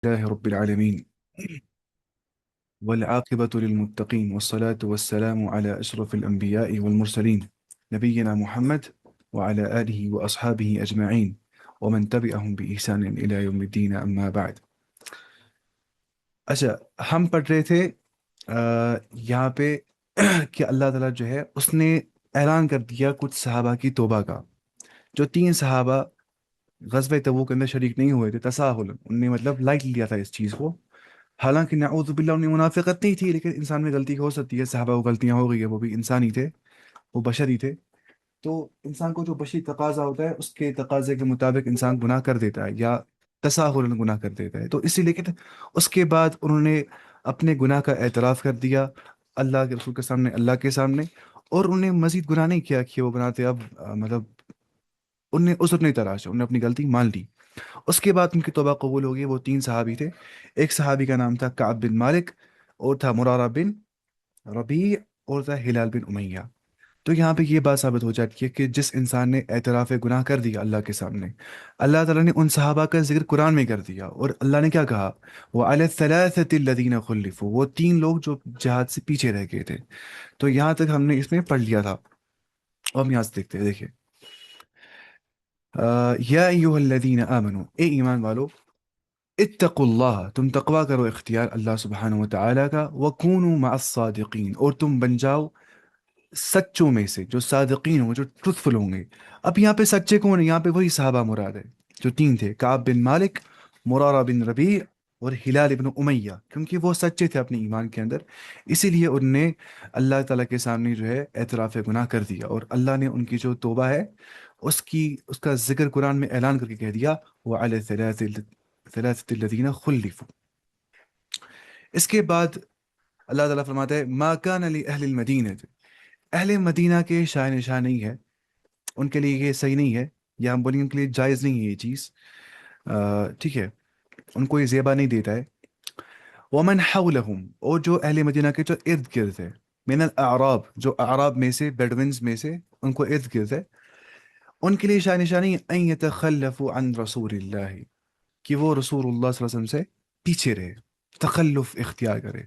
لله رب العالمين والعاقبة للمتقين والصلاة والسلام على أشرف الأنبياء والمرسلين نبينا محمد وعلى آله وأصحابه أجمعين ومن تبعهم بإحسان إلى يوم الدين أما بعد. اچھا، ہم پڑھ رہے تھے یہاں پہ کہ اللہ تعالیٰ جو ہے اس نے اعلان کر دیا کچھ صحابہ کی توبہ کا. جو 3 صحابہ غزوہ تبوک کے اندر شریک نہیں ہوئے تھے، تساہل ان نے مطلب لائٹ لیا تھا اس چیز کو. حالانکہ نعوذ باللہ ان میں منافقت نہیں تھی، لیکن انسان میں غلطی ہو سکتی ہے. صحابہ کو غلطیاں ہو گئی ہے، وہ بھی انسان ہی تھے، وہ بشر ہی تھے. تو انسان کو جو بشری تقاضا ہوتا ہے اس کے تقاضے کے مطابق انسان گناہ کر دیتا ہے یا تساہل گناہ کر دیتا ہے. تو اسی لیکن اس کے بعد انہوں نے اپنے گناہ کا اعتراف کر دیا اللہ کے رسول کے سامنے، اللہ کے سامنے. اور انہوں نے مزید گناہ نہیں کیا کہ وہ گناہ تھے. اب مطلب انہوں نے عذر نہیں تراشا، انہوں نے اپنی غلطی مان لی. اس کے بعد ان کی توبہ قبول ہو گئی. وہ 3 صحابی تھے. ایک صحابی کا نام تھا کعب بن مالک، اور تھا مرارہ بن ربیع، اور تھا ہلال بن امیہ. تو یہاں پہ یہ بات ثابت ہو جاتی ہے کہ جس انسان نے اعتراف گناہ کر دیا اللہ کے سامنے، اللہ تعالیٰ نے ان صحابہ کا ذکر قرآن میں کر دیا. اور اللہ نے کیا کہا؟ وَعَلَى الثَّلَاثَةِ الَّذِينَ خُلِّفُوا، وہ 3 لوگ جو جہاد سے پیچھے رہ گئے تھے. تو یہاں تک ہم نے اس میں پڑھ لیا تھا. اور ہم یہاں سے دیکھتے ہیں، دیکھیں یا ایھا الذین آمنوا، اے ایمان والو، اتقوا اللہ، تم تقوی کرو اختیار اللہ سبحانہ و تعالیٰ کا. وکونوا مع الصادقین، اور تم بن جاؤ سچوں میں سے، جو صادقین ہوں گے، جو ٹروتفل ہوں گے. اب یہاں پہ سچے کون ہیں؟ یہاں پہ وہی صحابہ مراد ہے جو 3 تھے، کعب بن مالک، مرارہ بن ربیع، اور ہلال بن امیہ. کیونکہ وہ سچے تھے اپنے ایمان کے اندر، اسی لیے ان نے اللہ تعالیٰ کے سامنے جو ہے اعتراف گناہ کر دیا. اور اللہ نے ان کی جو توبہ ہے اس کا ذکر قرآن میں اعلان کر کے کہہ دیا وَعَلَى الثَّلَاثَةِ الَّذِينَ خُلِّفُوا. اس کے بعد اللہ تعالیٰ فرماتا ہے ما کان لأہل المدینہ، اہل مدینہ کے شائن شاہ نہیں ہے، ان کے لیے یہ صحیح نہیں ہے، یا ہم بولیں ان کے لیے جائز نہیں ہے یہ چیز. ٹھیک ہے، ان کو یہ زیبا نہیں دیتا ہے. ومن حولہم، اور جو اہل مدینہ کے جو ارد گرد ہے، من الاعراب، جو اعراب میں سے، بیڈوینز میں سے ان کو ارد گرد ہے، ان کے لیے شاہ نشانی ان یتخلفوا عن رسول اللہ، کہ وہ رسول اللہ صلی اللہ علیہ وسلم سے پیچھے رہے، تخلف اختیار کرے.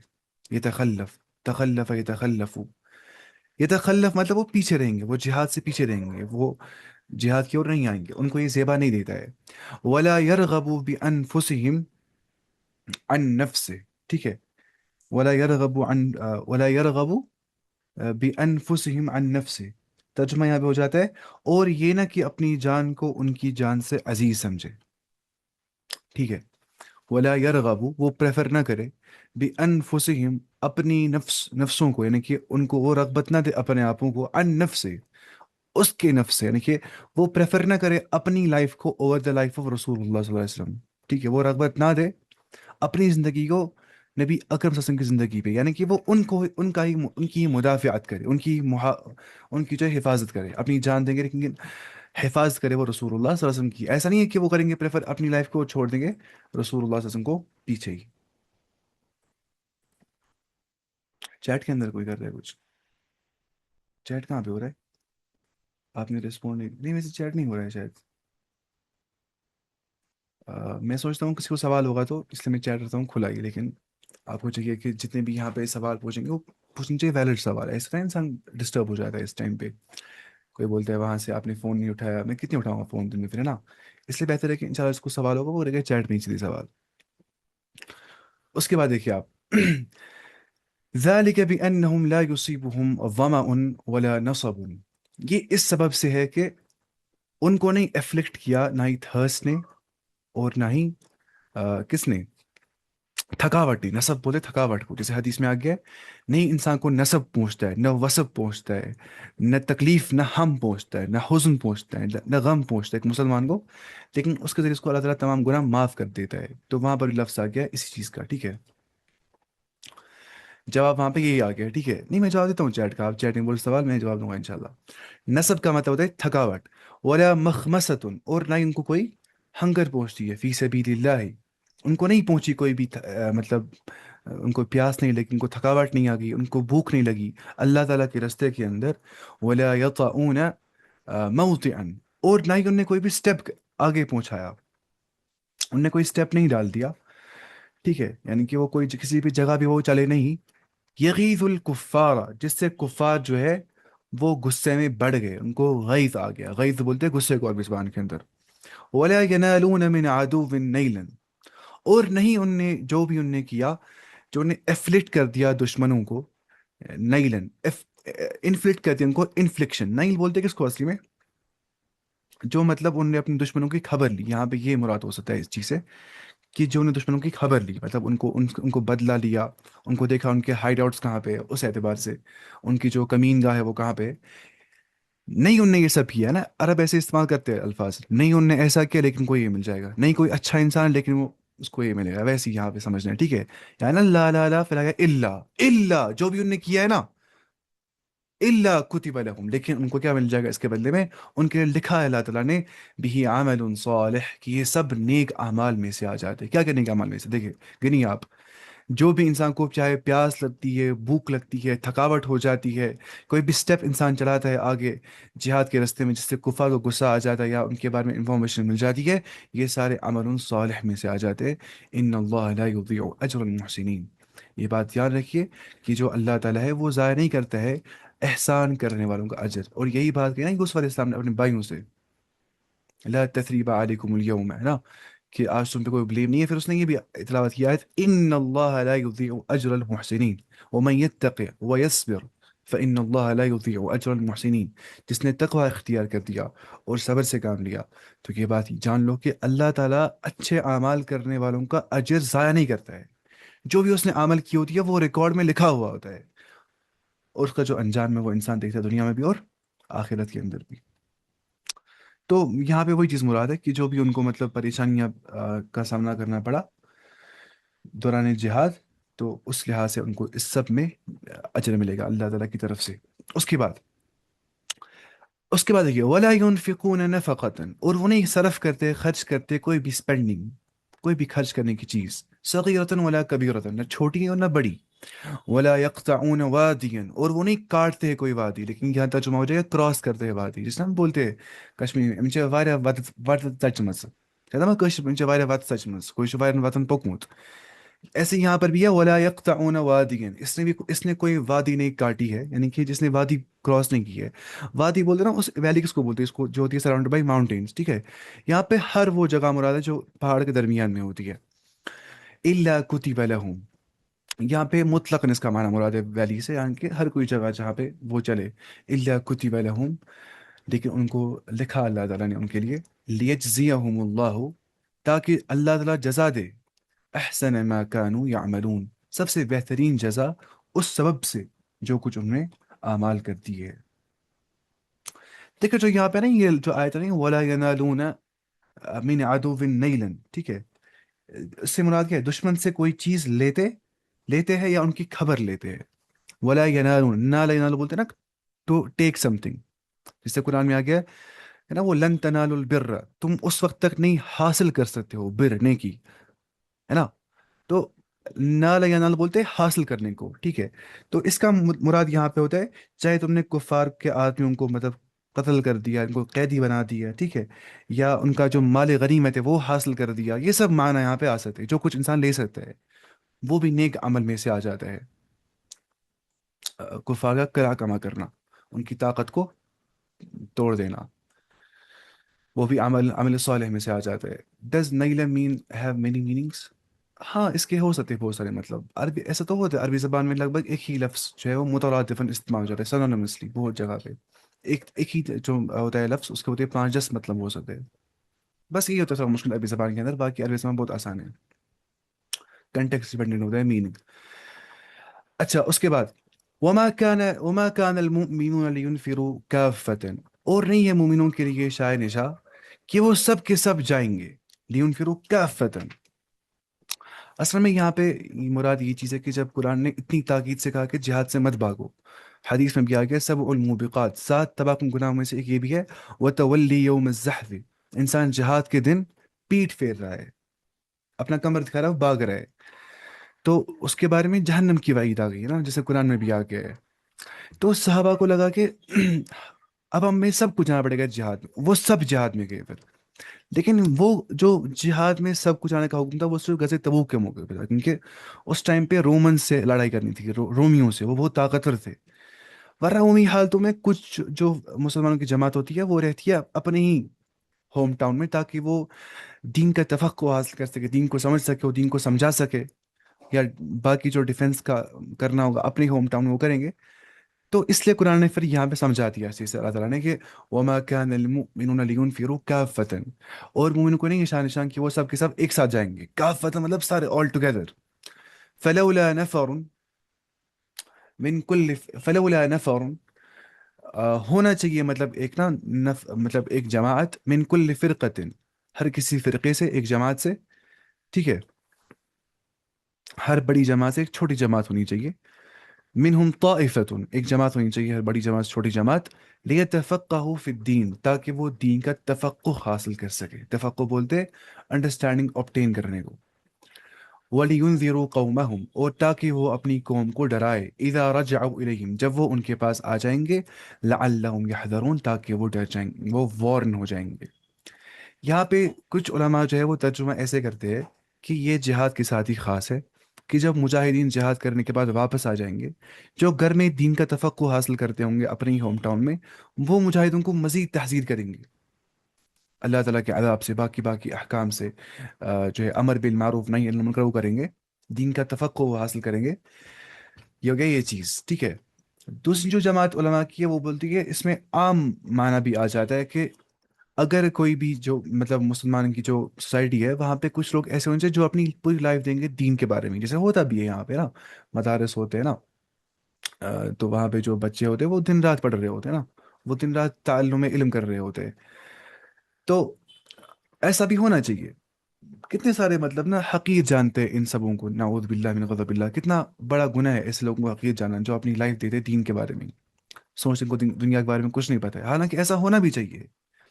یتخلف، تخلف یتخلف، یتخلف مطلب وہ پیچھے رہیں گے، وہ جہاد سے پیچھے رہیں گے، وہ جہاد کی اور نہیں آئیں گے، ان کو یہ زیبا نہیں دیتا ہے. ولا يرغبوا بانفسهم عن نفسه، ٹھیک ہے، ولا يرغبوا بانفسهم عن نفسه. ترجمہ یہاں پہ ہو جاتا ہے اور یہ نہ کہ اپنی جان کو ان کی جان سے عزیز سمجھے. ٹھیک ہے، ولا يرغبوا، وہ پریفر نہ کرے، بانفسهم، اپنی نفسوں کو، یعنی کہ ان کو وہ رغبت نہ دے اپنے آپوں کو، عن نفس، اس کے نفس سے، یعنی کہ وہ پریفر نہ کرے اپنی لائف کو اوور دا لائف آف رسول اللہ صلی اللہ علیہ وسلم. ٹھیک ہے، وہ رغبت نہ دے اپنی زندگی کو نبی اکرم صلی اللہ علیہ وسلم کی زندگی پہ، یعنی کہ وہ ان کی مدافعت کرے، ان کی جو ہے حفاظت کرے. اپنی جان دیں گے لیکن حفاظت کرے وہ رسول اللہ صلی اللہ علیہ وسلم کی. ایسا نہیں ہے کہ وہ کریں گے پریفر اپنی لائف کو چھوڑ دیں گے رسول اللہ صلی اللہ علیہ وسلم کو پیچھے ہی. چیٹ کے اندر کوئی کر رہا ہے کچھ؟ چیٹ کہاں پہ ہو رہا ہے؟ آپ نے رسپونڈ نہیں ویسے چیٹ نہیں ہو رہا ہے شاید. میں سوچتا ہوں کسی کو سوال ہوگا تو اس لیے میں چیٹ کرتا ہوں کھلا ہی. لیکن آپ کو چاہیے کہ جتنے بھی یہاں پہ سوال پوچھیں گے وہ پوچھنے چاہیے ویلڈ سوال ہے. اس طرح انسان ڈسٹرب ہو جاتا ہے اس ٹائم پہ. کوئی بولتا ہے وہاں سے آپ نے فون نہیں اٹھایا، میں کتنے اٹھاؤں گا فون دن میں پھر، ہے نا. اس لیے بہتر ہے کہ انشاءاللہ اس کو سوال ہوگا وہ رہے گا چیٹ میں ہی سیدھے سوال. اس کے بعد دیکھیے آپ ذَلِكَ بِأَنَّهُمْ لَا يُصِيبُهُمْ ظَمَأٌ وَلَا نَصَبٌ، یہ اس سبب سے ہے کہ ان کو نہیں افلکٹ کیا، نہ ہی تھرس نے اور نہ ہی کس نے، تھکاوٹ. نہیں، نصب بولے تھکاوٹ کو، جیسے حدیث میں آ گیا ہے نہیں انسان کو نصب پہنچتا ہے، نہ وصب پہنچتا ہے، نہ تکلیف، نہ ہم پہنچتا ہے، نہ حزن پہنچتا ہے، نہ غم پہنچتا ہے ایک مسلمان کو، لیکن اس کے ذریعے اس کو اللہ تعالیٰ تمام گناہ معاف کر دیتا ہے. تو وہاں پر لفظ آ گیا اسی چیز کا. ٹھیک ہے، جواب وہاں پہ یہی آ گیا. ٹھیک ہے، نہیں میں جواب دیتا ہوں چیٹ کا، آپ چیٹ میں بول سوال میں جواب دوں گا انشاءاللہ. نصب کا مطلب ہوتا ہے تھکاوٹ. ولا مخمصۃ، اور نہ ہی ان کو کوئی ہنگر پہنچتی ہے، فی سبیل اللہ، ان کو نہیں پہنچی کوئی بھی مطلب ان کو پیاس نہیں لگی، ان کو تھکاوٹ نہیں آ گئی، ان کو بھوک نہیں لگی اللہ تعالیٰ کے راستے کے اندر. ولا یطعون موطئا، اور نہ ہی انہوں نے کوئی بھی سٹیپ آگے پہنچایا، انہوں نے کوئی سٹیپ نہیں ڈال دیا ٹھیک ہے، یعنی کہ وہ کوئی کسی بھی جگہ بھی وہ چلے نہیں. یغیظ الکفار، جس سے کفار جو ہے وہ غصے میں بڑھ گئے، ان کو غیظ آ گیا. غیظ بولتے ہیں غصے کو عربی زبان کے اندر. وَلَا يَنَالُونَ مِنْ عَدُوٍ نَيْلًا، اور نہیں ان نے جو بھی ان نے کیا، جو انہیں افلٹ کر دیا دشمنوں کو. نیلن، انفلٹ کر دیا ان کو. انفلکشن نیل بولتے ہیں کس کو اصلی میں؟ جو مطلب ان نے اپنے دشمنوں کی خبر لی، یہاں پہ یہ مراد ہو سکتا ہے اس چیز سے کہ جو انہیں دشمنوں کی خبر لی، مطلب ان کو بدلہ لیا، ان کو دیکھا ان کے ہائیڈ آؤٹس کہاں پہ ہے، اس اعتبار سے ان کی جو کمین گاہ ہے وہ کہاں پہ ہے. نہیں ان نے یہ سب کیا نا، عرب ایسے استعمال کرتے ہیں الفاظ. نہیں ان نے ایسا کیا لیکن کوئی یہ مل جائے گا، نہیں کوئی اچھا انسان لیکن وہ اس کو یہ ملے گا، ویسے ہی یہاں پہ سمجھنا ہے. ٹھیک ہے، یعنی نا لا لا لا پھر آگے الا، الا جو بھی ان نے کیا ہے نا، الا کتب لہم، لیکن ان کو کیا مل جائے گا اس کے بدلے میں؟ ان کے لیے لکھا ہے اللہ تعالیٰ نے بھی عمل صالح، کہ یہ سب نیک اعمال میں سے آ جاتے ہیں. کیا کیا نیک اعمال میں سے؟ دیکھیں گنی آپ. جو بھی انسان کو چاہے پیاس لگتی ہے، بھوک لگتی ہے، تھکاوٹ ہو جاتی ہے، کوئی بھی سٹیپ انسان چلاتا ہے آگے جہاد کے راستے میں جس سے کفار کو غصہ آ جاتا ہے یا ان کے بارے میں انفارمیشن مل جاتی ہے، یہ سارے عمل صالح میں سے آ جاتے ہیں. ان اللہ لا یضیع اجر المحسنین. یہ بات یاد رکھیے کہ جو اللہ تعالیٰ ہے وہ ضائع نہیں کرتا ہے احسان کرنے والوں کا اجر. اور یہی بات کہنا یوسف علیہ السلام نے اپنے بھائیوں سے، لا تثریب علیکم اليوم، ہے نا، کہ آج تم پہ کوئی بلیم نہیں ہے. پھر اس نے یہ بھی تلاوت کیا ہے ان اللہ لا یضیع اجر المحسنین ومن یتق ویصبر فان اللہ لا یضیع اجر المحسنین. جس نے تقوی اختیار کر دیا اور صبر سے کام لیا، تو یہ بات جان لو کہ اللہ تعالیٰ اچھے اعمال کرنے والوں کا اجر ضائع نہیں کرتا ہے. جو بھی اس نے عمل کی ہوتی ہے وہ ریکارڈ میں لکھا ہوا ہوتا ہے، اور اس کا جو انجام ہے وہ انسان دیکھتا ہے دنیا میں بھی اور آخرت کے اندر بھی. تو یہاں پہ وہی چیز مراد ہے کہ جو بھی ان کو مطلب پریشانیاں کا سامنا کرنا پڑا دوران جہاد، تو اس لحاظ سے ان کو اس سب میں اجر ملے گا اللہ تعالیٰ کی طرف سے. اس کے بعد دیکھیے وَلَا يُنْفِقُونَ نَفَقَةً، اور وہ نہیں صرف کرتے، خرچ کرتے کوئی بھی اسپینڈنگ، کوئی بھی خرچ کرنے کی چیز. صغیرۃ ولا کبیرۃ، نہ چھوٹی اور نہ بڑی. ولا يقطعون واديا، اور وہ نہیں کاٹتے ہیں کوئی وادی، لیکن یہاں ترجمہ ہو جائے گا کراس کرتے ہیں وادی. جس ہم بولتے ہیں کشمیر میں امچ واریاہ وت ژچمژ، نا کشمیر امچ واریاہ وت ژچمژ، کوئی چھُ واریاہن وتن پوٚکمُت. ایسے یہاں پر بھی ہے ولا يقطعون واديا، اس نے کوئی وادی نہیں کاٹی ہے، یعنی کہ جس نے وادی کراس نہیں کی ہے. وادی بولتے ہیں نا اس ویلی کس کو بولتے ہیں؟ اس کو جو ہوتی ہے سراؤنڈ بائی ماؤنٹینس. ٹھیک ہے، یہاں پہ ہر وہ جگہ مراد ہے جو پہاڑ کے درمیان میں ہوتی ہے. الا كتب لهم، یہاں پہ مطلق اس کا معنی مراد ہے ویلی سے، یعنی کہ ہر کوئی جگہ جہاں پہ وہ چلے. الا کتب لهم، لیکن ان کو لکھا اللہ تعالیٰ نے ان کے لیے. لیجزیہم اللہ، تاکہ اللہ تعالیٰ جزا دے. احسن ما كانوا يعملون، سب سے بہترین جزا اس سبب سے جو کچھ انہوں نے اعمال کر دی ہے. دیکھو جو یہاں پہ نا یہ جو آیت ہے نا ولا ينالون من عدو نیلا، ٹھیک ہے، اس سے مراد کیا ہے؟ دشمن سے کوئی چیز لیتے ہیں یا ان کی خبر لیتے ہیں. ولا ینالون، نال ینال بولتے ہیں نا ٹو ٹیک سم تھنگ، جس سے قرآن میں آ گیا ہے نا وہ لن تنالوا البر، تم اس وقت تک نہیں حاصل کر سکتے ہو بر نیکی، ہے نا. تو نال ینال بولتے ہیں حاصل کرنے کو. ٹھیک ہے، تو اس کا مراد یہاں پہ ہوتا ہے چاہے تم نے کفار کے آدمیوں کو مطلب قتل کر دیا، ان کو قیدی بنا دیا، ٹھیک ہے، یا ان کا جو مال غنیمت ہے وہ حاصل کر دیا، یہ سب معنی یہاں پہ آ سکتے ہیں. جو کچھ انسان لے سکتا ہے وہ بھی نیک عمل میں سے آ جاتا ہے. کفار کا کرا کما کرنا، ان کی طاقت کو توڑ دینا، وہ بھی عمل صالح میں سے آ جاتا ہے. ڈز نیلا مین ہیو مینی میننگس؟ ہاں اس کے ہو سکتے ہیں بہت سارے مطلب. عربی ایسا تو ہوتا ہے عربی زبان میں لگ بھگ ایک ہی لفظ جو ہے وہ مترادفاً استعمال ہو جاتا ہے سنونیمسلی بہت جگہ پہ. ایک ہی جو ہوتا ہے لفظ اس کے ہوتے ہیں 5-10 مطلب ہو سکتے ہیں. بس یہی ہوتا ہے سب مشکل عربی زبان کے اندر. باقی عربی زبان بہت آسان ہے، کنٹیکسٹ ڈیپینڈنٹ ہوتا ہے میننگ. اچھا اس کے بعد وما كان المؤمنون لينفروا كافة، اور نہیں ہے مومنوں کے لیے شائع نشا کہ وہ سب کے سب جائیں گے. لينفروا كافة، اصل میں یہاں پہ مراد یہ چیز ہے کہ جب قرآن نے اتنی تاکید سے کہا کہ جہاد سے مت بھاگو، حدیث میں بھی آ گیا سب الموبقات، 7 تباکن گناہوں میں سے ایک یہ بھی ہے وتولی یوم الزحف، انسان جہاد کے دن پیٹ پھیر رہا ہے، اپنا کمر دکھا رہا ہے، بھاگ رہا ہے. تو اس کے بارے میں جہنم کی وعید آ گئی ہے نا، جیسے قرآن میں بھی آ گیا ہے. تو صحابہ کو لگا کہ اب ہمیں سب کچھ جانا پڑے گا جہاد میں. وہ سب جہاد میں گئے پھر لیکن وہ جو جہاد میں سب کچھ آنے کا حکم تھا وہ صرف غزوہ تبوک کے موقع پہ تھا، کیونکہ اس ٹائم پہ رومن سے لڑائی کرنی تھی، رومیوں سے، وہ بہت طاقتور تھے۔ ورنہ عمومی حالتوں میں کچھ جو مسلمانوں کی جماعت ہوتی ہے وہ رہتی ہے اپنے ہی ہوم ٹاؤن میں، تاکہ وہ دین کا تفقع حاصل کر سکے، دین کو سمجھ سکے، وہ دین کو سمجھا سکے، یا باقی جو ڈیفنس کا کرنا ہوگا اپنے ہوم ٹاؤن میں وہ کریں گے۔ تو اس لیے قرآن نے پھر یہاں پہ سمجھا دیا اسی سے اللہ تعالیٰ نے کہ وما كان المؤمنون لينفروا كافة، اور مومن کو نہیں نشان نشان کہ وہ سب کے سب ایک ساتھ جائیں گے، کافة مطلب سارے آل ٹوگیدر، فلولا نفر فلولا نفر، ہونا چاہیے مطلب ایک نا مطلب ایک جماعت، من کل فرقت، ہر کسی فرقے سے، ایک جماعت سے، ٹھیک ہے، ہر بڑی جماعت سے ایک چھوٹی جماعت ہونی چاہیے، منہم طائفۃ، ایک جماعت ہونی چاہیے، ہر بڑی جماعت چھوٹی جماعت، لیتفقہوا فی الدین، تاکہ وہ دین کا تفقہ حاصل کر سکے، تفقہ بولتے انڈرسٹینڈنگ obtain کرنے کو، وَلِيُنذِرُوا قَوْمَهُمْ، اور تاکہ وہ اپنی قوم کو ڈرائے، اذا رجعوا الیہم، جب وہ ان کے پاس آ جائیں گے، لعلہم یحذرون، تاکہ وہ ڈر جائیں گے، وہ وارن ہو جائیں گے۔ یہاں پہ کچھ علماء جو ہے وہ ترجمہ ایسے کرتے ہیں کہ یہ جہاد کے ساتھ ہی خاص ہے، کہ جب مجاہدین جہاد کرنے کے بعد واپس آ جائیں گے، جو گھر میں دین کا تفقہ حاصل کرتے ہوں گے اپنے ہی ہوم ٹاؤن میں، وہ مجاہدوں کو مزید تحذیر کریں گے اللہ تعالیٰ کے عذاب سے، باقی احکام سے، جو ہے امر بالمعروف نہی عن المنکر وہ کریں گے، دین کا تفقہ وہ حاصل کریں گے، یہ ہو گیا یہ چیز، ٹھیک ہے۔ دوسری جو جماعت علماء کی ہے وہ بولتی ہے، اس میں عام معنی بھی آ جاتا ہے کہ اگر کوئی بھی جو مطلب مسلمان کی جو سوسائٹی ہے وہاں پہ کچھ لوگ ایسے ہونے چاہیے جو اپنی پوری لائف دیں گے دین کے بارے میں، جیسے ہوتا بھی ہے یہاں پہ نا، مدارس ہوتے ہیں نا، تو وہاں پہ جو بچے ہوتے ہیں وہ دن رات پڑھ رہے ہوتے ہیں نا، وہ دن رات تعلم علم کر رہے ہوتے ہیں، تو ایسا بھی ہونا چاہیے۔ کتنے سارے مطلب نا حقیر جانتے ہیں ان سبوں کو، نعوذ باللہ من غضب اللہ، کتنا بڑا گناہ ہے ایسے لوگوں کو حقیر جاننا جو اپنی لائف دیتے ہیں دین کے بارے میں، سوچتے ہیں ان کو دنیا کے بارے میں کچھ نہیں پتہ ہے، حالانکہ ایسا ہونا بھی چاہیے۔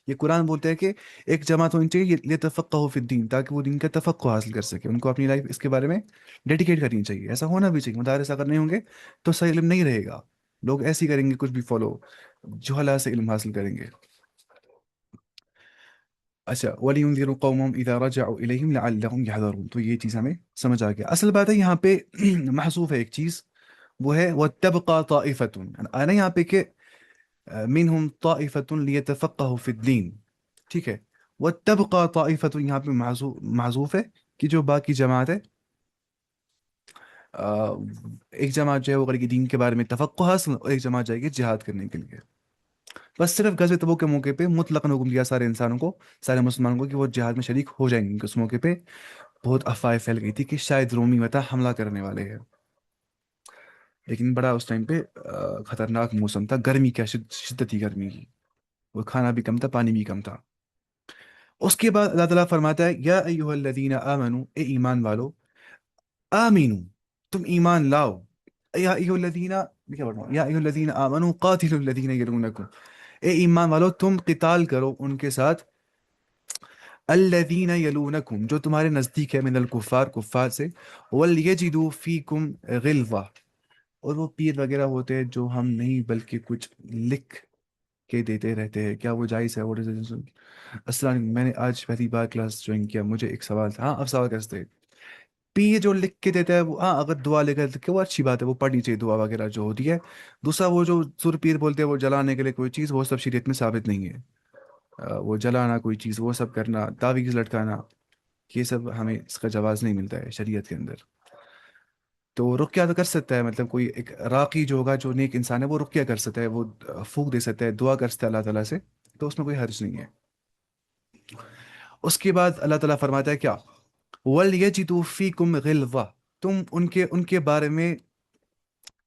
یہ قرآن بولتا ہے کہ ایک جماعت ہونی چاہیے لیتفقہوا فی الدین، تاکہ وہ دین کا تفقہ حاصل کر سکے، ان کو اپنی لائف اس کے بارے میں ڈیڈیکیٹ کرنی چاہیے، ایسا ہونا بھی چاہیے۔ مدارس اگر نہیں ہوں گے تو صحیح علم نہیں رہے گا، لوگ ایسے ہی کریں گے کچھ بھی فالو، جہلا سے علم حاصل کریں گے۔ اچھا، وَلِيُنذِرُوا قَوْمَهُمْ إِذَا رَجَعُوا إِلَيْهِمْ لَعَلَّهُمْ يَحْذَرُونَ، تو یہ چیز ہمیں سمجھ آ گیا۔ اصل بات ہے یہاں پہ محذوف ہے ایک چیز، وہ ہے وَاتَّبْقَى طَائِفَةٌ، آنا یہاں پہ کہ منہم طائفۃ لیتفقہوا فی الدین، ٹھیک ہے، وَاتَّبْقَى طَائِفَةٌ یہاں پہ معذوف ہے کہ جو باقی جماعت ہے، ایک جماعت جو ہے وہ کرے گی دین کے بارے میں تفقہ حاصل، اور ایک جماعت جائے گی جہاد کرنے کے لیے۔ بس صرف غزوہ تبوک کے موقع پہ مطلق حکم دیا سارے انسانوں کو، سارے مسلمانوں کو، کہ وہ جہاد میں شریک ہو جائیں گے، کیونکہ اس موقع پہ بہت افواہ پھیل گئی تھی کہ شاید رومی وطا حملہ کرنے والے ہیں، لیکن بڑا اس ٹائم پہ خطرناک موسم تھا، گرمی کیا شدت تھی گرمی کی، وہ کھانا بھی کم تھا، پانی بھی کم تھا۔ اس کے بعد اللہ تعالیٰ فرماتا ہے یا ایھا الذین آمنو، اے ایمان والو، آمینو، تم ایمان لاؤ، یا ایھا الذین، کیا پڑھ رہا ہوں، یا ایھا الذین آمنو قاتلوا الذین یلونکم، اے ایمان والو تم قتال کرو ان کے ساتھ، الذین یلونکم جو تمہارے نزدیک ہے، من الکفار کفار سے، ولیجدوا فیکم غلظہ، اور وہ پیر وغیرہ ہوتے ہیں جو ہم نہیں بلکہ کچھ لکھ کے دیتے رہتے ہیں، کیا وہ جائز ہے؟ السلام علیکم، میں نے آج پہلی بار کلاس جوائن کیا، مجھے ایک سوال تھا۔ ہاں آپ سوال کر سکتے ہیں۔ پیر جو لکھ کے دیتا ہے وہ، ہاں اگر دعا لے کر لکھ کے وہ اچھی بات ہے، وہ پڑھنی چاہیے دعا وغیرہ جو ہوتی ہے۔ دوسرا وہ جو سر پیر بولتے ہیں وہ جلانے کے لیے کوئی چیز، وہ سب شریعت میں ثابت نہیں ہے، وہ جلانا کوئی چیز، وہ سب کرنا، تعویذ لٹکانا، یہ سب ہمیں اس کا جواز نہیں ملتا ہے شریعت کے اندر۔ تو رقیہ تو کر سکتا ہے، مطلب کوئی ایک راقی جو ہوگا جو نیک انسان ہے وہ رقیہ کر سکتا ہے، وہ پھونک دے سکتا ہے، دعا کر سکتا ہے اللہ تعالیٰ سے، تو اس میں کوئی حرج نہیں ہے۔ اس کے بعد اللہ تعالیٰ فرماتا ہے کیا، وَلْيَجِدُوا فِيكُمْ غِلْظَةً، تم ان کے بارے میں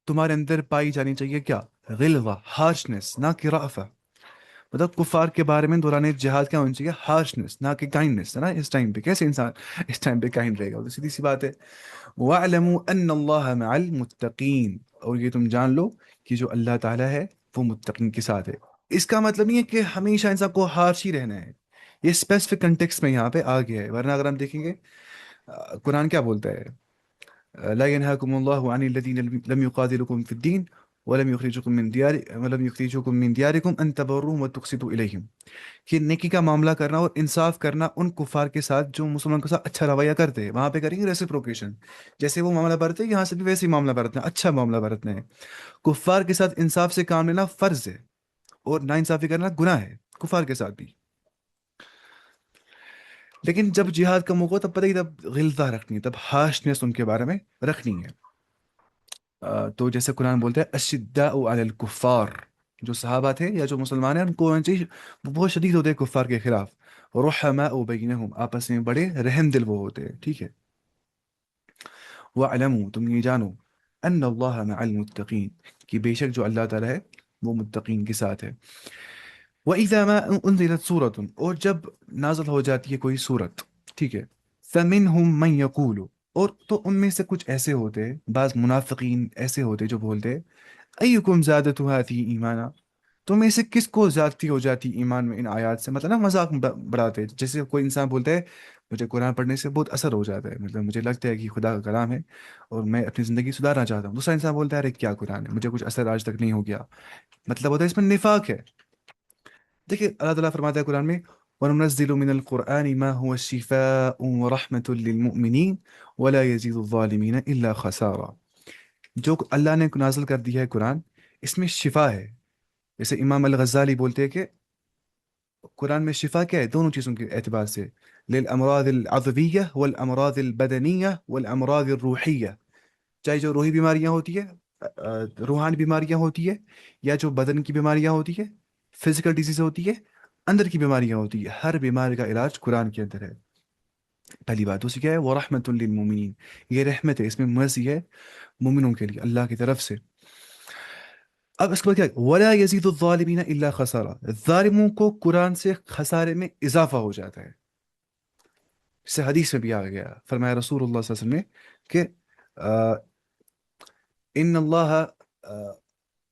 تمہارے اندر پائی جانی چاہیے کیا، غلظہ، ہارشنس، نہ کہ رأفہ، مطلب کفار کے بارے میں دوران جہاد کیا ہونی چاہیے، ہارشنس، نہ کہ کائنڈنس، ہے نا۔ اس ٹائم پہ کیسے انسان اس ٹائم پہ کائنڈ رہے گا، وہ تو سیدھی سی بات ہے۔ وَاعْلَمُوا أَنَّ اللَّهَ مَعَ الْمُتَّقِينَ، اور یہ تم جان لو کہ جو اللہ تعالیٰ ہے وہ متقین کے ساتھ ہے۔ اس کا مطلب نہیں ہے کہ ہمیشہ انسان کو ہارش ہی رہنا ہے، یہ اسپیسیفک کنٹیکس میں یہاں پہ آ گیا ہے، ورنہ اگر ہم دیکھیں گے قرآن کیا بولتا ہے، لا ينهاكم الله عن الذين لم يقاتلوكم في الدين ولم یخرجوکم من دیارکم ان تبروهم وتقسطوا الیہم، کہ نیکی کا معاملہ کرنا اور انصاف کرنا ان کفار کے ساتھ جو مسلمان کے ساتھ اچھا رویہ کرتے ہیں، وہاں پہ کریں گے ریسیپروکیشن، جیسے وہ معاملہ برتے ہیں یہاں سے بھی ویسے ہی معاملہ برتنا ہے، اچھا معاملہ برتنا ہے۔ کفار کے ساتھ انصاف سے کام لینا فرض ہے، اور نا انصافی کرنا گناہ ہے کفار کے ساتھ بھی۔ لیکن جب جہاد کا موقع ہو تب پتہ ہی، تب غلظہ رکھنی ہے، تب ہارشنس ان کے بارے میں رکھنی ہے۔ تو جیسے قرآن بولتا ہے اشداء علی الکفار، جو صحابہ تھے یا جو مسلمان ہیں ان کو چیز وہ بہت شدید ہوتے ہیں کفار کے خلاف، رحماء بینہم، آپس میں بڑے رحم دل وہ ہوتے ہیں، ٹھیک ہے۔ وَاعْلَمُوا، تم یہ جانو، ان اللہ مع المتقین، کہ بے شک جو اللہ تعالیٰ ہے وہ متقین کے ساتھ ہے۔ وَإِذَا مَا أُنزِلَتْ سُورَةٌ، اور جب نازل ہو جاتی ہے کوئی سورت، ٹھیک ہے، فَمِنْهُمْ مَنْ يَقُولُ، اور تو ان میں سے کچھ ایسے ہوتے ہیں، بعض منافقین ایسے ہوتے جو بولتے ہیں ایکم زادت هذه ایمانا، تم میں سے کس کو زیادتی ہو جاتی ایمان میں ان آیات سے، مطلب نا مذاق بڑھاتے ہیں، جیسے کوئی انسان بولتا ہے مجھے قرآن پڑھنے سے بہت اثر ہو جاتا ہے، مطلب مجھے لگتا ہے کہ خدا کا کلام ہے اور میں اپنی زندگی سدھارنا چاہتا ہوں۔ دوسرا انسان بولتا ہے ارے کیا قرآن ہے، مجھے کچھ اثر آج تک نہیں ہو گیا، مطلب ہوتا ہے اس میں نفاق ہے۔ دیکھیں اللہ تعالیٰ فرماتا ہے قرآن میں وَنُنَزِّلُ مِنَ الْقُرْآنِ مَا هُوَ شِفَاءٌ وَرَحْمَةٌ لِّلْمُؤْمِنِينَ وَلَا يَزِيدُ الظَّالِمِينَ إِلَّا خَسَارًا، جو اللہ نے نازل کر دیا ہے قرآن، اس میں شفا ہے۔ جیسے امام الغزالی بولتے ہیں کہ قرآن میں شفا کیا ہے دونوں چیزوں کے اعتبار سے، للامراض العضویہ والامراض البدنیہ والامراض الروحیہ، چاہے جو روحی بیماریاں ہوتی ہے، روحانی بیماریاں ہوتی ہے، یا جو بدن کی بیماریاں ہوتی ہے، فزیکل ڈیزیز ہوتی ہے، اندر کی بیماریاں ہوتی ہے، ہر بیماری کا علاج قرآن کے اندر ہے۔ پہلی بات دوسری کیا ہے، وہ رحمت للمومنین، یہ رحمت ہے، اس میں مرضی ہے مومنوں کے لیے اللہ کی طرف سے۔ اب اس کے بعد کیا ہے؟ وَلَا يَزِيدُ الظَّالِمِينَ إِلَّا خَسَارًا، ظالموں کو قرآن سے خسارے میں اضافہ ہو جاتا ہے۔ اس سے حدیث میں بھی آ گیا، فرمایا رسول اللہ صلی اللہ علیہ وسلم نے کہ ان اللہ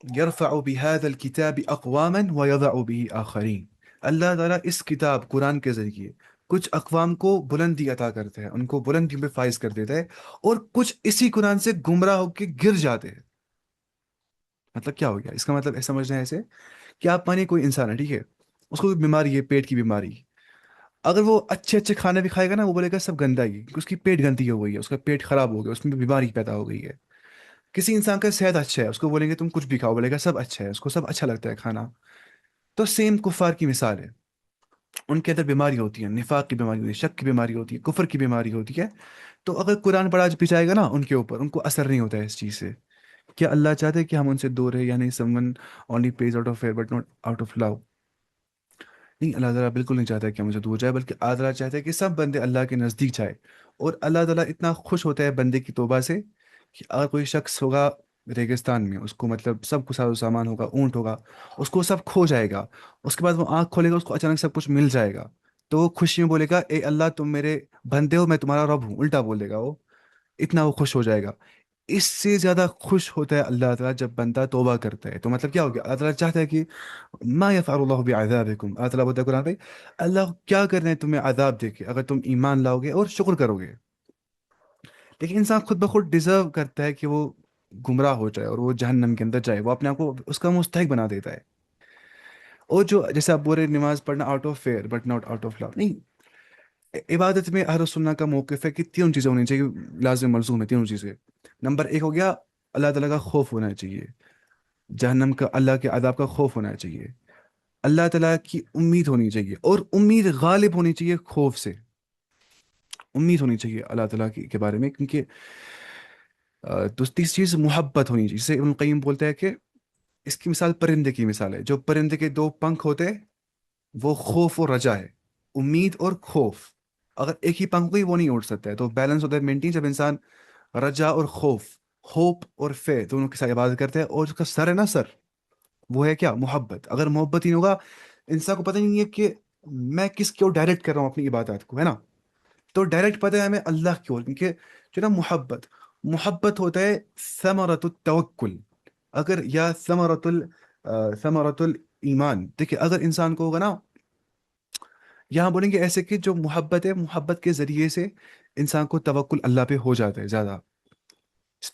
یرفع بهذا الكتاب اقواما ويضع به آخرین، اللہ تعالیٰ اس کتاب قرآن کے ذریعے کچھ اقوام کو بلندی عطا کرتا ہے، ان کو بلندی میں فائز کر دیتا ہے، اور کچھ اسی قرآن سے گمراہ ہو کے گر جاتے ہیں۔ مطلب کیا ہو گیا اس کا مطلب سمجھنا ہے ایسے کہ آپ مانیے کوئی انسان ہے، ٹھیک ہے، اس کو کوئی بیماری ہے، پیٹ کی بیماری، اگر وہ اچھے اچھے کھانے بھی کھائے گا نا، وہ بولے گا سب گندا ہی ہے، کیونکہ اس کی پیٹ گندی ہو گئی ہے، اس کا پیٹ خراب ہو گیا، اس میں بیماری پیدا ہو گئی ہے۔ کسی انسان کا صحت اچھا ہے، اس کو بولیں گے تم کچھ بھی کھاؤ، بولے گا سب اچھا ہے، اس کو سب اچھا لگتا ہے کھانا۔ تو سیم کفار کی مثال ہے، ان کے اندر بیماری ہوتی ہے، نفاق کی بیماری ہوتی ہے، شک کی بیماری ہوتی ہے، کفر کی بیماری ہوتی ہے۔ تو اگر قرآن پڑھا بھی جائے گا نا ان کے اوپر، ان کو اثر نہیں ہوتا ہے اس چیز سے۔ کیا اللہ چاہتے ہیں کہ ہم ان سے دور رہیں، یعنی someone only plays out of fear but not out of love؟ نہیں، اللہ تعالیٰ بالکل نہیں چاہتا ہے کہ ہم سے دور جائے، بلکہ اللہ تعالیٰ چاہتا ہے کہ سب بندے اللہ کے نزدیک جائے، اور اللہ تعالیٰ اتنا خوش ہوتا ہے بندے کی توبہ سے کہ اگر کوئی شخص ہوگا ریگستان میں، اس کو مطلب سب کچھ ساز و سامان ہوگا، اونٹ ہوگا، اس کو سب کھو جائے گا، اس کے بعد وہ آنکھ کھولے گا، اس کو اچانک سب کچھ مل جائے گا، تو وہ خوشی میں بولے گا اے اللہ تم میرے بندے ہو، میں تمہارا رب ہوں، الٹا بول دے گا وہ، اتنا وہ خوش ہو جائے گا۔ اس سے زیادہ خوش ہوتا ہے اللہ تعالیٰ جب بندہ توبہ کرتا ہے۔ تو مطلب کیا ہو گیا، اللہ تعالیٰ چاہتا ہے کہ ما یفعل اللہ بعذابکم، اللہ تعالیٰ بولتا ہے قرآن پہ اللہ کیا کر رہے ہیں تمہیں عذاب دے کے اگر تم ایمان لاؤ گے اور شکر کرو گے۔ لیکن انسان خود بخود ڈیزرو کرتا ہے کہ وہ گمراہ ہو جائے اور وہ جہنم کے اندر جائے، وہ اپنے آپ کو اس کا مستحق بنا دیتا ہے۔ اور جو جیسے آپ بول رہے ہیں نماز پڑھنا out of fear but not out of love, نہیں، عبادت میں اہل سنہ کا موقف ہے کہ تینوں چیزیں ہونی چاہیے، لازم ملزوم ہے تینوں چیزیں۔ نمبر ایک ہو گیا اللہ تعالیٰ کا خوف ہونا چاہیے، جہنم کا، اللہ کے عذاب کا خوف ہونا چاہیے، اللہ تعالیٰ کی امید ہونی چاہیے، اور امید غالب ہونی چاہیے خوف سے، امید ہونی چاہیے اللہ تعالیٰ کے بارے میں، کیونکہ تیسری چیز محبت ہونی چاہیے، جسے ابن القیم بولتا ہے کہ اس کی مثال پرندے کی مثال ہے، جو پرندے کے دو پنکھ ہوتے ہیں وہ خوف اور رجا ہے، امید اور خوف، اگر ایک ہی پنکھ ہوئی وہ نہیں اڑ سکتا ہے، تو بیلنس ہوتا ہے مینٹین جب انسان رجا اور خوف، ہوپ اور فے دونوں کے ساتھ عبادت کرتے ہیں، اور اس کا سر ہے نا سر، وہ ہے کیا، محبت۔ اگر محبت ہی نہیں ہوگا، انسان کو پتہ ہی نہیں ہے کہ میں کس کو ڈائریکٹ کر رہا ہوں اپنی عبادات کو، ہے نا، تو ڈائریکٹ پتہ ہے ہمیں اللہ کی اور، کیونکہ جو نا محبت، محبت ہوتا ہے ثمرۃ التوکل، اگر یا ثمرۃ الایمان، دیکھیں اگر انسان کو ہوگا نا، یہاں بولیں گے ایسے کہ جو محبت ہے، محبت کے ذریعے سے انسان کو توکل اللہ پہ ہو جاتا ہے زیادہ،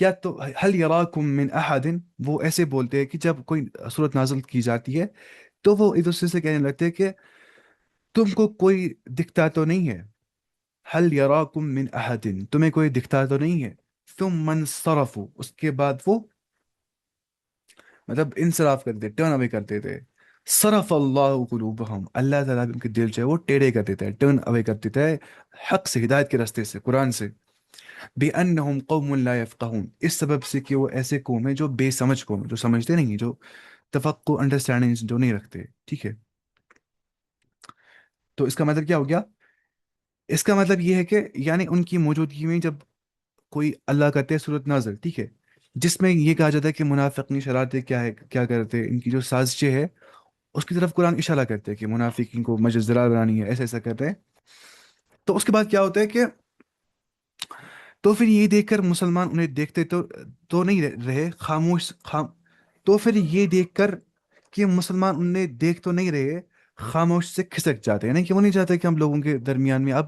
کیا تو حل یراکم من احد، وہ ایسے بولتے ہیں کہ جب کوئی صورت نازل کی جاتی ہے تو وہ ایک دوسرے سے کہنے لگتے ہیں کہ تم کو کوئی دکھتا تو نہیں ہے، حل یراکم من احد، تمہیں کوئی دکھتا تو نہیں ہے، ثم انصرفوا، اس کے بعد وہ مطلب انصراف کرتے، ٹرن اوے کرتے تھے، صرف اللہ قلوبہم، اللہ تعالیٰ ان کے دل جو ہے وہ ٹیڑے کر دیتا ہے، ٹرن اوے کر دیتا ہے حق سے، ہدایت کے راستے سے، قرآن سے، بِأَنَّهُمْ قَوْمٌ لَا يَفْقَهُونَ، اس سبب سے کہ وہ ایسے قوم ہیں جو بے سمجھ قوم ہے، جو سمجھتے نہیں ہیں، جو تفقع انڈرسٹینڈنگ جو نہیں رکھتے، ٹھیک ہے؟ تو اس کا مطلب کیا ہو گیا؟ اس کا مطلب یہ ہے کہ یعنی ان کی موجودگی میں جب کوئی اللہ کرتے ہیں صورت نازل، ٹھیک ہے، جس میں یہ کہا جاتا ہے کہ منافقین شرارتیں کیا ہے، کیا کرتے ہیں، ان کی جو سازشیں ہے، اس کی طرف قرآن اشارہ کرتے ہیں کہ منافقین کو مجزرہ بنانی ہے، ایسا ایسا کرتے ہیں، تو اس کے بعد کیا ہوتا ہے کہ تو پھر یہ دیکھ کر مسلمان انہیں دیکھتے تو نہیں رہے خاموش تو پھر یہ دیکھ کر کہ مسلمان انہیں دیکھ تو نہیں رہے، خاموش سے کھسک جاتے ہیں، یعنی کہ وہ نہیں چاہتے کہ ہم لوگوں کے درمیان میں اب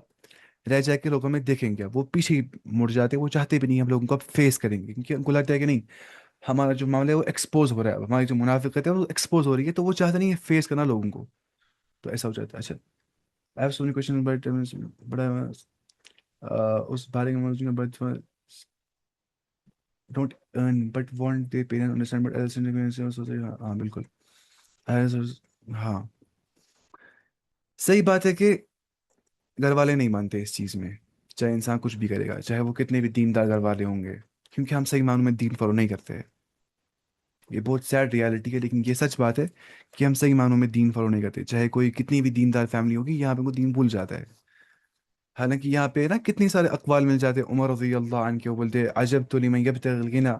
رہ جا کے لوگوں میں دیکھیں گے، وہ پیچھے ہی مڑ جاتے ہیں، وہ چاہتے بھی نہیں ہم لوگوں کو اب فیس کریں گے، کیونکہ ان کو لگتا ہے کہ نہیں ہمارا جو معاملہ ہے وہ ایکسپوز ہو رہا ہے، ہماری جو منافقت ہے وہ ایکسپوز ہو رہی ہے، تو وہ چاہتے نہیں ہے فیس کرنا لوگوں کو، تو ایسا ہو جاتا ہے۔ اچھا، I have so many questions but اس بارے میں but don't earn but want the parent understand but else, ہاں بالکل، ہاں صحیح بات ہے کہ گھر والے نہیں مانتے اس چیز میں، چاہے انسان کچھ بھی کرے گا، چاہے وہ کتنے بھی دیندار گھر والے ہوں گے، کیونکہ ہم صحیح معنوں میں دین فالو نہیں کرتے، یہ بہت سیڈ ریالٹی ہے، لیکن یہ سچ بات ہے کہ ہم صحیح معنوں میں دین فالو نہیں کرتے، چاہے کوئی کتنی بھی دیندار فیملی ہوگی یہاں پہ وہ دین بھول جاتا ہے، حالانکہ یہاں پہ نا کتنی سارے اقوال مل جاتے ہیں، عمر رضی اللہ عنہ کے وہ بولتے عجب تو لمن یبتغی الغنی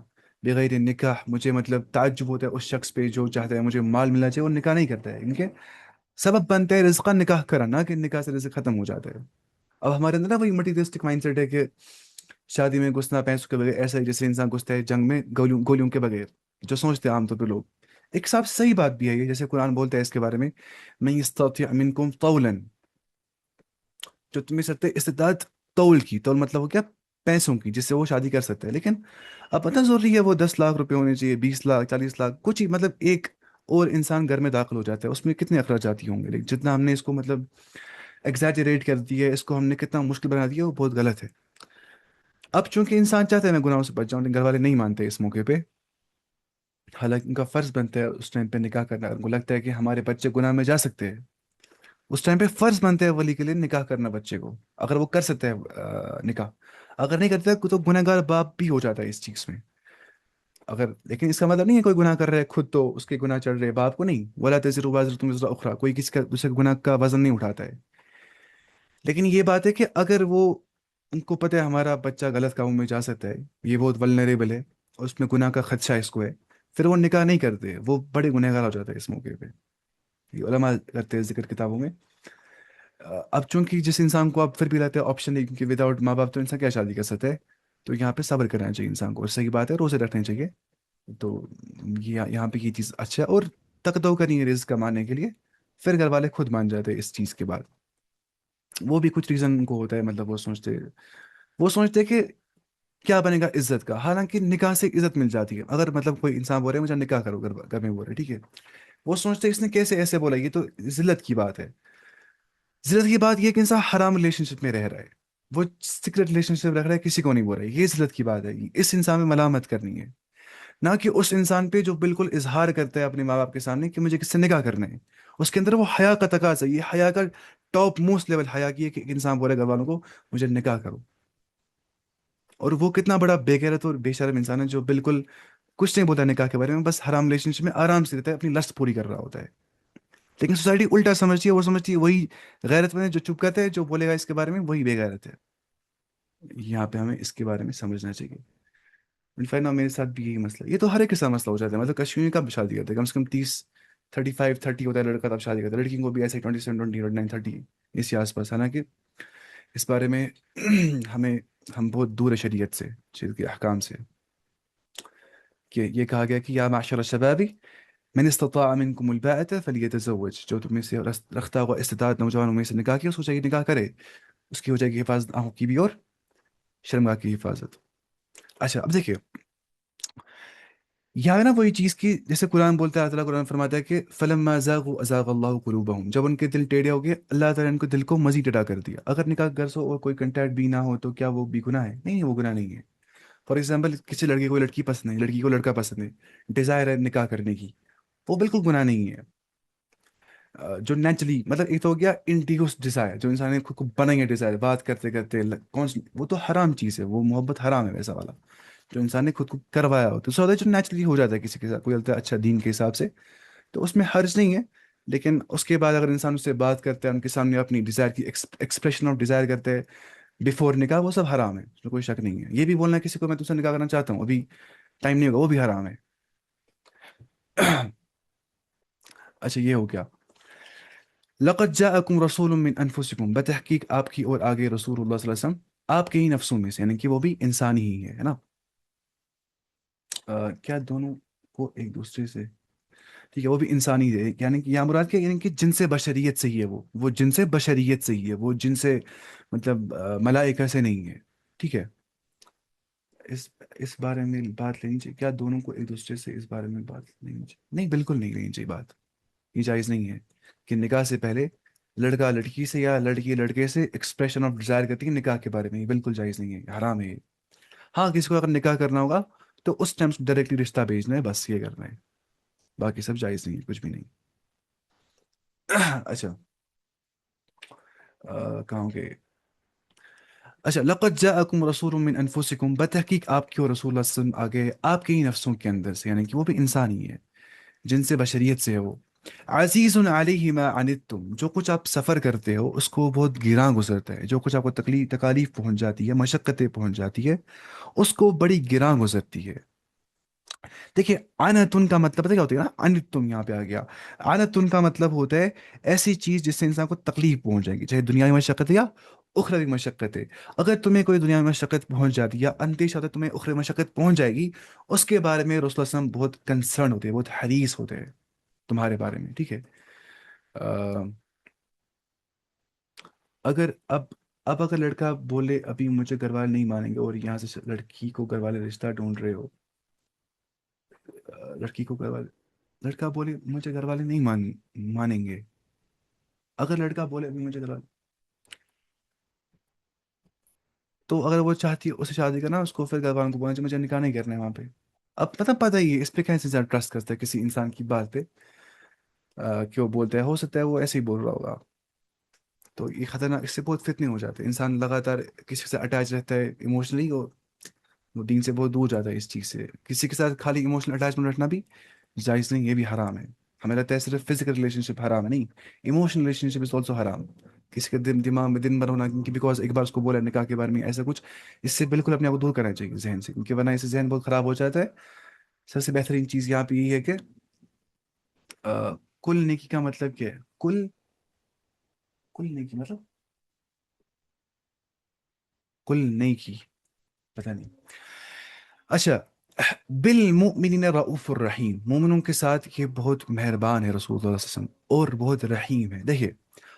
بغیر نکاح، مجھے مطلب تعجب ہوتا ہے اس شخص پہ جو چاہتا ہے مجھے مال ملنا چاہیے اور نکاح نہیں کرتا ہے، کیونکہ سبب بنتا ہے رزق کا نکاح کرنا، کہ نکاح سے رزق ختم ہو جاتا ہے۔ اب ہمارے اندر نا وہی مٹیریلسٹک مائنڈ سیٹ ہے کہ شادی میں گھسنا پیسوں کے بغیر، ایسا ہی جیسے انسان گھستا ہے جنگ میں گولیوں کے بغیر، جو سوچتے ہیں عام طور پہ لوگ، ایک صاحب صحیح بات بھی ہے یہ، جیسے قرآن بولتا ہے اس کے بارے میں من یستطیع منکم طولا، جو تمہیں سکتے استطاعت طول کی، طول مطلب ہو کیا، پیسوں کی، جس سے وہ شادی کر سکتا ہے، لیکن اب پتہ ضروری ہے وہ 10 لاکھ روپے ہونے چاہیے، 20 لاکھ، 40 لاکھ، کچھ ہی مطلب ایک اور انسان گھر میں داخل ہو جاتا ہے، اس میں کتنے اخراجات ہی ہوں گے، لیکن جتنا ہم نے اس کو مطلب ایگزیجریٹ کر دیا ہے، اس کو ہم نے کتنا مشکل بنا دیا ہے، وہ بہت غلط ہے۔ اب چونکہ انسان چاہتا ہے میں گناہوں سے بچ جاؤں، لیکن گھر والے نہیں مانتے اس موقع پہ، حالانکہ ان کا فرض بنتا ہے اس ٹائم پہ نکاح کرنا، ان کو لگتا ہے کہ ہمارے بچے گناہ میں جا سکتے ہیں، اس ٹائم پہ فرض بنتا ہے ولی کے لیے نکاح کرنا بچے کو، اگر وہ کر سکتا ہے نکاح، اگر نہیں کرتا ہے تو گناہ گار باپ بھی ہو جاتا ہے اس چیز میں، اگر، لیکن اس کا مطلب نہیں ہے کوئی گناہ کر رہا ہے خود تو اس کے گناہ چڑھ رہے ہیں باپ کو نہیں، ولا تزر وازرۃ وزر اخرى، کوئی کسی کا دوسرے گناہ کا وزن نہیں اٹھاتا ہے، لیکن یہ بات ہے کہ اگر وہ ان کو پتہ ہے ہمارا بچہ غلط کاموں میں جا سکتا ہے، یہ بہت ولنریبل ہے اور اس میں گناہ کا خدشہ اس کو ہے، پھر وہ نکاح نہیں کرتے، وہ بڑے گنہگار ہو جاتا ہے اس موقع پہ، یہ علماء کرتے ہیں ذکر کتابوں میں۔ اب چونکہ جس انسان کو اب پھر بھی رہتا ہے آپشن نہیں، کیونکہ وداؤٹ ماں باپ تو انسان کیا شادی کر سکتا ہے، تو یہاں پہ صبر کرنا چاہیے انسان کو، اور صحیح بات ہے روزے رکھنے چاہیے، تو یہاں پہ یہ چیز اچھا ہے، اور تقدو کرنی ہے رزق کمانے کے لیے، پھر گھر والے خود مان جاتے ہیں اس چیز کے بعد، وہ بھی کچھ ریزن ان کو ہوتا ہے، مطلب وہ سوچتے کہ کیا بنے گا عزت کا، حالانکہ نکاح سے عزت مل جاتی ہے، اگر مطلب کوئی انسان بول رہا ہے مجھے نکاح کرو، گھر میں بول رہے ٹھیک ہے، وہ سوچتے ہیں اس نے کیسے ایسے بولا، یہ تو ذلت کی بات ہے، ذلت کی بات یہ ہے کہ انسان حرام ریلیشن شپ میں رہ رہا ہے، وہ سیکرٹ ریلیشن شپ رکھ رہا ہے، کسی کو نہیں بول رہا ہے، یہ ذلت کی بات ہے، اس انسان میں ملامت کرنی ہے، نہ کہ اس انسان پہ جو بالکل اظہار کرتا ہے اپنے ماں باپ کے سامنے کہ مجھے کس سے نکاح کرنا ہے، اس کے اندر وہ حیا کا تقاضا ہے، یہ حیا کا ٹاپ موسٹ لیول حیا کی ہے کہ ایک انسان بولے گھر والوں کو مجھے نکاح کرو، اور وہ کتنا بڑا بے غیرت اور بے شرم انسان ہے جو بالکل کچھ نہیں بولتا نکاح کے بارے میں، بس حرام ریلیشن شپ میں آرام سے رہتا ہے، اپنی لسٹ پوری کر رہا ہوتا ہے، لیکن سوسائٹی الٹا سمجھتی ہے، وہ سمجھتی ہے وہی غیرت مند ہے جو چپ کرتا ہے، جو بولے گا اس کے بارے میں وہی بے غیرت ہے، یہاں پہ ہمیں اس کے بارے میں سمجھنا چاہیے۔ انفیکٹ میرے ساتھ بھی یہی مسئلہ، یہ تو ہر ایک کے ساتھ مسئلہ ہو جاتا ہے، مطلب کشمیر کا بھی شادی کرتے ہیں کم سے کم 30 35 30 ہوتا ہے لڑکا تب شادی کرتا ہے، لڑکی کو بھی ایسے 27 29 30 اسی آس پاس، حالانکہ اس بارے میں ہمیں ہم بہت دور ہے شریعت سے، شریعت کے احکام سے، کہ یہ کہا گیا کہ یا معشر الشباب من استطاع منکم الباءة فلیتزوج، جو تم میں سے رکھتا ہوا استطاعت نوجوانوں میں سے نکاح کی، اس کو چاہیے نکاح کرے، اس کی ہو جائے گی حفاظت آنکھوں کی بھی اور شرمگاہ کی حفاظت۔ اچھا اب دیکھیے یا ہے نا وہی چیز کی جیسے قرآن بولتا ہے، اللہ تعالیٰ قرآن فرماتا ہے کہ فلما زاغوا ازاغ اللہ قلوبہم، جب ان کے دل ٹیڑے ہو گئے اللہ تعالیٰ نے ان کو دل کو مزید ٹیڑھا کر دیا. اگر نکاح غرض ہو اور کوئی کنٹیکٹ بھی نہ ہو تو کیا وہ بھی گناہ ہے؟ نہیں، وہ گناہ نہیں ہے. فار ایگزامپل کسی لڑکے کو لڑکی پسند ہے، لڑکی کو لڑکا پسند ہے، ڈیزائر ہے نکاح کرنے کی، وہ بالکل گناہ نہیں ہے. جو نیچرلی مطلب ایک تو ہو گیا انڈیوس ڈیزائر، جو انسان نے خود کو بنائیں گے ڈیزائر بات کرتے کرتے وہ تو حرام چیز ہے، وہ محبت حرام ہے ویسا والا جو انسان نے خود کو کروایا ہو. تو سو جو نیچرلی ہو جاتا ہے کسی کے ساتھ، کوئی ہوتا ہے اچھا دین کے حساب سے، تو اس میں حرج نہیں ہے. لیکن اس کے بعد اگر انسان اس سے بات کرتا ہے، ان کے سامنے اپنی ڈیزائر کی ایکسپریشن آف ڈیزائر کرتے ہیں بفور نکاح، وہ سب حرام ہے، اس میں کوئی شک نہیں ہے. یہ بھی بولنا ہے کسی کو میں تم سے نکاح کرنا چاہتا ہوں، ابھی ٹائم نہیں ہوگا، وہ بھی حرام ہے. اچھا یہ ہو گیا. لقد جاءکم رسول من انفسکم، بتحقیق آپ کی اور آگے رسول اللہ صلی اللہ علیہ وسلم آپ کے ہی نفسوں میں سے، یعنی کہ وہ بھی انسانی ہی ہے نا. کیا دونوں کو ایک دوسرے سے، ٹھیک ہے وہ بھی انسانی ہے، یعنی کہ یہاں مراد کیا، یعنی کہ جن سے بشریت سے ہی ہے، وہ جن سے بشریت سے ہی ہے، وہ جن سے مطلب ملائکہ سے نہیں ہے. ٹھیک ہے. اس اس بارے میں بات لینی چاہیے، کیا دونوں کو ایک دوسرے سے اس بارے میں بات لینی چاہیے؟ نہیں، بالکل نہیں لینی چاہیے بات. یہ جائز نہیں ہے کہ نکاح سے پہلے لڑکا لڑکی سے یا لڑکی لڑکے سے ایکسپریشن آف ڈیزائر کرتی ہے نکاح کے بارے میں، یہ بالکل جائز نہیں ہے، حرام ہے یہ. ہاں کسی کو اگر نکاح کرنا ہوگا تو اس ٹائم ڈائریکٹلی رشتہ بھیجنا ہے، بس یہ کرنا ہے، باقی سب جائز نہیں ہے، کچھ بھی نہیں. اچھا کہاں گے. اچھا لقد جاءکم رسول من انفسکم، بتحقیق آپ کی اور رسول اللہ صلی اللہ علیہ وسلم آگے آپ کے ہی نفسوں کے اندر سے، یعنی کہ وہ بھی انسان ہی ہے، جن سے بشریت سے ہے وہ. عزیز علیہ ما عنتم، جو کچھ آپ سفر کرتے ہو اس کو بہت گراں گزرتا ہے، جو کچھ آپ کو تکالیف پہنچ جاتی ہے، مشقتیں پہنچ جاتی ہے، اس کو بڑی گراں گزرتی ہے. دیکھیے انتن کا مطلب پتہ کیا ہوتا ہے نا، انتم یہاں پہ آ گیا. انتن کا مطلب ہوتا ہے ایسی چیز جس سے انسان کو تکلیف پہنچ جائے گی، چاہے دنیاوی مشقت ہے یا اخروی مشقت ہے. اگر تمہیں کوئی دنیاوی مشقت پہنچ جاتی ہے یا اندیشہ ہوتا ہے تمہیں اخروی مشقت پہنچ جائے گی، اس کے بارے میں رسول اللہ صلی اللہ علیہ وسلم بہت کنسرن ہوتے ہیں، بہت حریص ہوتے ہیں تمہارے بارے میں. ٹھیک ہے. آ، اگر اب اگر لڑکا بولے ابھی مجھے گھر والے نہیں مانیں گے اور یہاں سے لڑکی کو گھر والے رشتہ ڈھونڈ رہے ہو، لڑکی کو گھر والے، لڑکا بولے مجھے گھر والے نہیں مانیں گے، اگر لڑکا بولے ابھی مجھے گھر والے، تو اگر وہ چاہتی ہے اسے شادی کرنا، اس کو پھر گھر والوں کو بولنا چاہیے مجھے نکاح نہیں کرنا ہے وہاں پہ. اب پتہ ہی ہے اس پہ کیسے زیادہ ٹرسٹ کرتا ہے کسی انسان کی بات پہ، کہ وہ بولتا ہے، ہو سکتا ہے وہ ایسے ہی بول رہا ہوگا. تو یہ خطرناک، اس سے بہت فتنے ہو جاتے ہیں، انسان لگاتار کسی سے اٹیچ رہتا ہے ایموشنلی، اور وہ دین سے بہت دور جاتا ہے اس چیز سے. کسی کے ساتھ خالی ایموشنل اٹیچمنٹ رکھنا بھی جائز نہیں، یہ بھی حرام ہے. ہمیں لگتا ہے صرف فزیکل ریلیشن شپ حرام ہے، نہیں، emotional relation ship is also حرام. کسی کے دماغ میں دن بھر ہونا کہ بیکاز ایک بار اس کو بولا نکاح کے بارے میں ایسا کچھ، اس سے بالکل اپنے آپ کو دور کرنا چاہیے ذہن سے، کیونکہ ورنہ اس سے ذہن بہت خراب ہو جاتا ہے. سب سے بہترین چیز یہاں پہ یہ ہے کہ کل نیکی کا مطلب کیا ہے؟ کل نیکی مطلب کل نیکی پتہ نہیں. اچھا، بالمؤمنین رؤوف الرحیم، مومنوں کے ساتھ یہ بہت مہربان ہے رسول اللہ صلی اللہ علیہ وسلم، اور بہت رحیم ہے. دیکھیے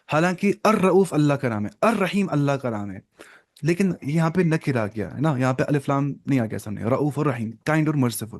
حالانکہ الرؤوف اللہ کا نام ہے، الرحیم اللہ کا نام ہے، لیکن یہاں پہ نکر آ گیا ہے نا، یہاں پہ الف لام نہیں آ گیا سامنے، رؤوف الرحیم، کائنڈ اور مرسیفل.